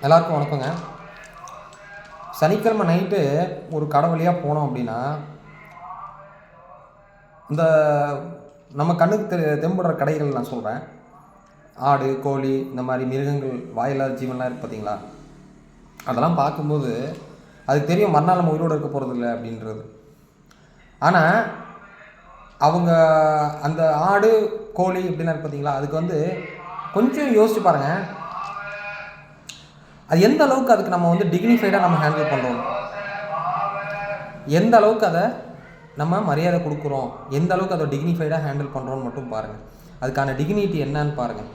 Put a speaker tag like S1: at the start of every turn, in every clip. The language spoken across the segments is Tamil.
S1: எல்லாருக்கும் வணக்கங்க. சனிக்கிழமை நைட்டு ஒரு கடை வழியாக போனோம் அப்படின்னா, இந்த நம்ம கண்ணுக்கு தெம்புடுற கடைகள் நான் சொல்கிறேன். ஆடு, கோழி, இந்த மாதிரி மிருகங்கள், வாயில்லாத ஜீவன்லாம் இருக்குது பார்த்தீங்களா? அதெல்லாம் பார்க்கும்போது அதுக்கு தெரியும் மறுநாள் நம்ம உயிரோடு இருக்க போகிறது இல்லை அப்படின்றது. ஆனால் அவங்க அந்த ஆடு, கோழி இப்படிலாம் இருக்குது பார்த்தீங்களா, அதுக்கு கொஞ்சம் யோசிச்சு பாருங்கள். அது எந்த அளவுக்கு அதுக்கு நம்ம டிக்னிஃபைடாக நம்ம ஹேண்டில் பண்ணுறோம், எந்த அளவுக்கு அதை நம்ம மரியாதை கொடுக்குறோம், எந்த அளவுக்கு அதை டிக்னிஃபைடாக ஹேண்டில் பண்ணுறோன்னு மட்டும் பாருங்கள். அதுக்கான டிக்னிட்டி என்னன்னு பாருங்கள்.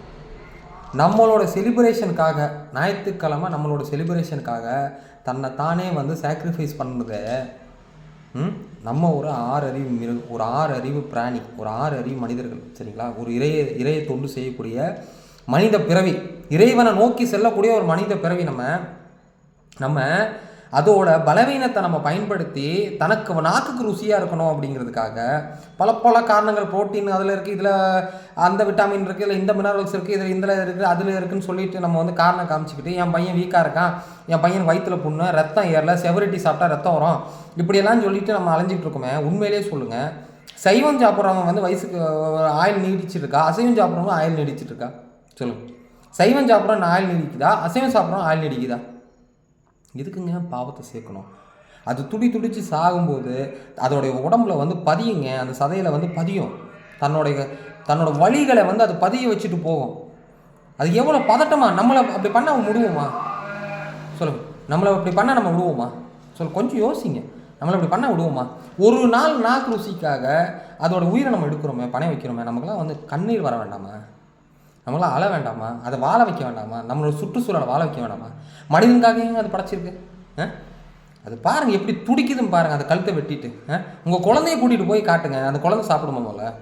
S1: நம்மளோட செலிப்ரேஷனுக்காக, ஞாயிற்றுக்கிழமை நம்மளோட செலிப்ரேஷனுக்காக தன்னை தானே சாக்ரிஃபைஸ் பண்ணுறது. நம்ம ஒரு 6 அறிவு மிருகம், ஒரு 6 அறிவு பிராணி, ஒரு 6 அறிவு மனிதர்கள், சரிங்களா? ஒரு இறையை தொண்டு செய்யக்கூடிய மனித பிறவி, இறைவனை நோக்கி செல்லக்கூடிய ஒரு மனித பிறவி. நம்ம அதோட பலவீனத்தை நம்ம பயன்படுத்தி தனக்கு நாக்குக்கு ருசியாக இருக்கணும் அப்படிங்கிறதுக்காக பல காரணங்கள், புரோட்டீன் அதில் இருக்குது, இதில் அந்த விட்டாமின் இருக்குது, இல்லை இந்த மினரல்ஸ் இருக்குது, இதில் இருக்குது, அதில் இருக்குதுன்னு சொல்லிட்டு நம்ம காரணம் காமிச்சிக்கிட்டு என் பையன் வீக்காக இருக்கான், என் பையன் வயிற்றுல புண்ணு, ரத்தம் ஏறல, செவரிட்டி சாப்பிட்டா ரத்தம் வரும், இப்படியெல்லாம் சொல்லிட்டு நம்ம அலைஞ்சிட்டு இருக்கோமே. உண்மையிலே சொல்லுங்கள், சைவம் சாப்பிட்றவங்க வயசுக்கு ஆயில் நீடிச்சிட்டு இருக்கா, அசைவம் சாப்பிட்றவங்க ஆயில் நீடிச்சிட்டு இருக்கா? சொல்லுங்கள். சைவம் சாப்பிட்றோம் ஆயில் நீடிக்குதா, அசைவம் சாப்பிட்றோம் ஆயில் நீடிக்குதா? எதுக்குங்க பாவத்தை சேர்க்கணும்? அது துடிச்சு சாகும்போது அதோடைய உடம்புல பதியுங்க, அந்த சதையில் பதியும், தன்னோட வலிகளை அது பதிய வச்சுட்டு போகும். அது எவ்வளோ பதட்டமா? நம்மளை அப்படி பண்ண விடுவோமா? சொல்லுங்க, நம்மளை அப்படி பண்ண நம்ம விடுவோமா? கொஞ்சம் யோசிங்க. நம்மளை அப்படி பண்ண விடுவோமா? ஒரு நாள் நாக்கு ருசிக்காக அதோட உயிரை நம்ம எடுக்கிறோமே, பணம் வைக்கிறோமே, நமக்கெல்லாம் கண்ணீர் வர வேண்டாமா? நம்மளாம் அழ வேண்டாமா? அதை வாழ வைக்க வேண்டாமா? நம்மளோட சுற்றுச்சூழலை வாழ வைக்க வேண்டாமா? மனிதனுக்காக அது படைச்சிருக்கு. அது பாருங்கள் எப்படி துடிக்குதுன்னு பாருங்கள், அந்த கழுத்தை வெட்டிட்டு. உங்கள் குழந்தைய கூட்டிகிட்டு போய் காட்டுங்க, அந்த குழந்தை சாப்பிடுமா? போல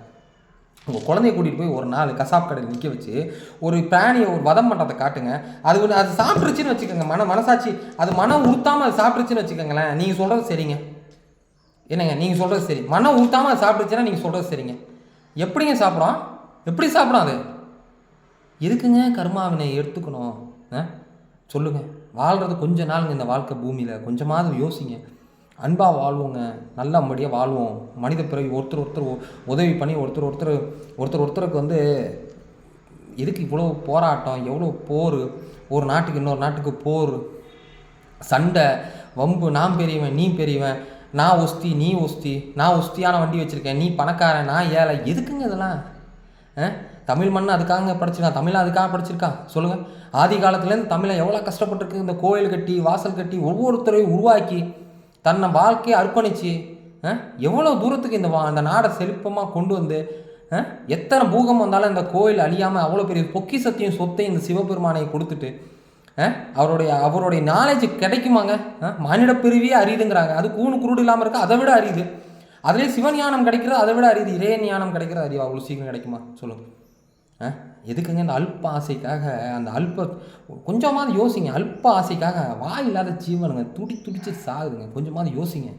S1: உங்கள் குழந்தைய கூட்டிகிட்டு போய் ஒரு நாள் கசாப் கடையில் நிற்க வச்சு ஒரு பிராணியை ஒரு வதம் பண்ணுறதை காட்டுங்க. அது சாப்பிட்ருச்சுன்னு வச்சுக்கோங்க, மனசாட்சி அது மனம் உறுத்தாமல் அது சாப்பிட்ருச்சுன்னு வச்சுக்கோங்களேன், நீங்கள் சொல்கிறது சரிங்க. என்னங்க நீங்கள் சொல்கிறது சரி? மனம் ஊற்றாமல் அது சாப்பிட்ருச்சுன்னா நீங்கள் சொல்கிறது சரிங்க. எப்படிங்க சாப்பிட்றோம்? எப்படி சாப்பிட்றோம்? அது எதுக்குங்க கர்மாவினை எடுத்துக்கணும்? சொல்லுங்கள். வாழ்கிறது கொஞ்ச நாளுங்க இந்த வாழ்க்கை பூமியில், கொஞ்சமாவது யோசிங்க. அன்பாக வாழ்வோங்க, நல்லபடியாக வாழ்வோம். மனித பிறவி ஒருத்தர் உதவி பண்ணி ஒருத்தருக்கு எதுக்கு இவ்வளோ போராட்டம், எவ்வளோ போர், ஒரு நாட்டுக்கு இன்னொரு நாட்டுக்கு போர், சண்டை, வம்பு, நான் பெரியவன் நீ பெரியவன், நான் ஒஸ்தி நீ ஒஸ்தி, நான் ஒஸ்தியான வண்டி வச்சுருக்கேன், நீ பணக்காரன் நான் ஏழை, எதுக்குங்க இதெல்லாம்? தமிழ் மண் அதுக்காக படிச்சிருக்கான், தமிழை அதுக்காக படிச்சிருக்கான்? சொல்லுங்கள். ஆதி காலத்துலேருந்து தமிழை எவ்வளோ கஷ்டப்பட்டுருக்கு. இந்த கோயில் கட்டி, வாசல் கட்டி, ஒவ்வொருத்தரையும் உருவாக்கி தன்னை வாழ்க்கையை அர்ப்பணித்து எவ்வளோ தூரத்துக்கு இந்த நாடை செழிப்பமாக கொண்டு வந்து, எத்தனை பூகம் வந்தாலும் இந்த கோயில் அழியாமல் அவ்வளோ பெரிய பொக்கிஷத்தையும் சொத்தையும் இந்த சிவபெருமானை கொடுத்துட்டு அவருடைய நாலேஜ் கிடைக்குமாங்க? மானிட பிரிவியே அரியுதுங்கிறாங்க. அது கூணு குருடு இல்லாமல் இருக்கா, அதை விட அரியுது. அதுலேயே சிவஞானம் கிடைக்கிறது அதை விட அரியுது. இறைய ஞானம் கிடைக்கிறது அறிவா அவ்வளோ சீக்கிரம் கிடைக்குமா? சொல்லுங்கள். எதுக்குங்க இந்த அல்ப ஆசைக்காக, அந்த கொஞ்சமாவது யோசிங்க. அல்ப ஆசைக்காக வாயில்லாத ஜீவனுங்க துடிச்சு சாகுதுங்க. கொஞ்சமாவது யோசிங்க.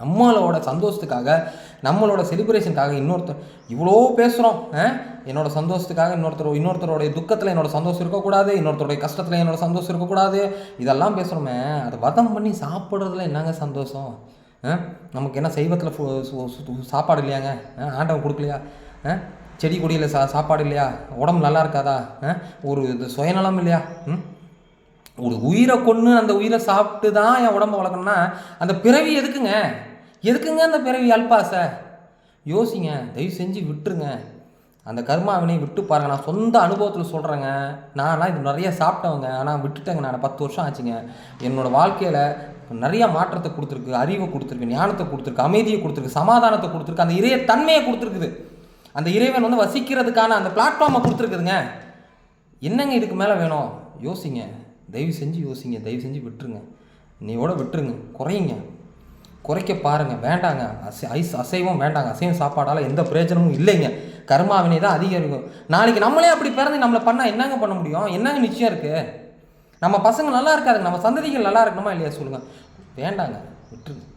S1: நம்மளோட சந்தோஷத்துக்காக, நம்மளோட செலிப்ரேஷனுக்காக இன்னொருத்தர் இவ்வளோ பேசுகிறோம். என்னோட சந்தோஷத்துக்காக இன்னொருத்தரோடைய துக்கத்தில் என்னோட சந்தோஷம் இருக்கக்கூடாது, இன்னொருத்தருடைய கஷ்டத்தில் என்னோட சந்தோஷம் இருக்கக்கூடாது, இதெல்லாம் பேசுகிறோமே. அதை வதம் பண்ணி சாப்பிட்றதுல என்னங்க சந்தோஷம்? நமக்கு என்ன சைவத்தில் சாப்பாடு இல்லையாங்க? ஆண்டவன் கொடுக்கலையா? செடி கொடியில் சாப்பாடு இல்லையா? உடம்பு நல்லா இருக்காதா? ஒரு சுயநலம் இல்லையா? ஒரு உயிரை கொன்று அந்த உயிரை சாப்பிட்டு தான் என் உடம்பை வளர்க்கணும்னா அந்த பிறவி எதுக்குங்க அந்த பிறவி அல்பாசை? யோசிங்க, தயவு செஞ்சு விட்டுருங்க. அந்த கர்மாவினை விட்டு பாருங்கள். நான் சொந்த அனுபவத்தில் சொல்கிறேங்க. நான்லாம் இது நிறைய சாப்பிட்டவங்க, ஆனால் விட்டுட்டேங்க. நான் 10 வருஷம் ஆச்சுங்க. என்னோடய வாழ்க்கையில் நிறைய மாற்றத்தை கொடுத்துருக்கு, அறிவை கொடுத்துருக்கு, ஞானத்தை கொடுத்துருக்கு, அமைதியை கொடுத்துருக்கு, சமாதானத்தை கொடுத்துருக்கு, அந்த இறைய தன்மையை கொடுத்துருக்குது. அந்த இறைவன் வசிக்கிறதுக்கான அந்த பிளாட்ஃபார்மை கொடுத்துருக்குதுங்க. என்னங்க இதுக்கு மேலே வேணும்? யோசிங்க, தயவு செஞ்சு யோசிங்க. தயவு செஞ்சு விட்டுருங்க, நீயோட விட்டுருங்க, குறைக்க பாருங்கள். வேண்டாங்க, அசைவம் வேண்டாங்க. அசைவம் சாப்பாடால் எந்த பிரயோஜனமும் இல்லைங்க. கர்மாவினை தான் அதிகம் இருக்கும். நாளைக்கு நம்மளே அப்படி பிறந்து நம்மளை பண்ணால் என்னங்க பண்ண முடியும்? என்னங்க நிச்சயம் இருக்குது? நம்ம பசங்க நல்லா இருக்காதுங்க, நம்ம சந்ததிகள் நல்லா இருக்கணுமா இல்லையா? சொல்லுங்கள். வேண்டாங்க, விட்டுருங்க.